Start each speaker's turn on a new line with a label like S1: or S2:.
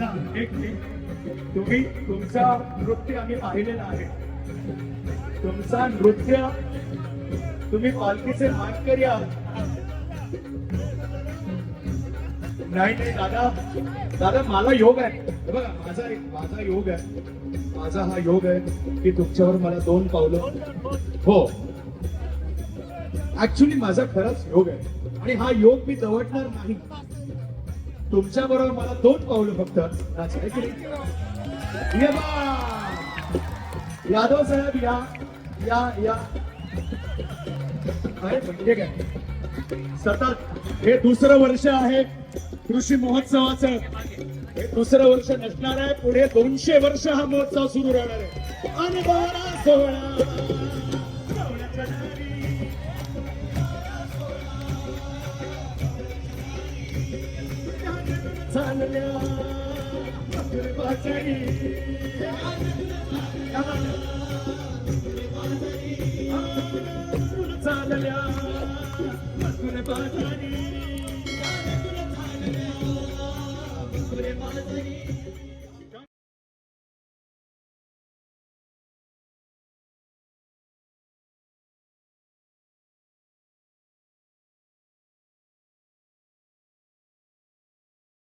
S1: दादा तुम्ही तुमचा नृत्य आम्ही पाहिलेलं आहे. तुमचा नृत्य तुम्ही पालखीचे मानकरी आहात. नाही नाही दादा दादा मला योग आहे. हे बघा माझा योग आहे. माझा हा योग आहे की तुमच्यावर मला 2 पावलं. हो ऍक्च्युली माझा खरंच योग आहे आणि हा योग मी दवडणार नाही. तुमच्या बरोबर मला 2 पावलं फक्त नाचायचं की नाही? ये बा यादव साहेब या या या. अरे म्हणजे काय सतत हे 2रं वर्ष आहे कृषी महोत्सवाचं. हे 2रं वर्ष नसणार आहे. पुढे 200 वर्ष हा महोत्सव सुरू राहणार आहे. आणि बारा सोहळा चालल्या पाचडी चालल्या पाचडी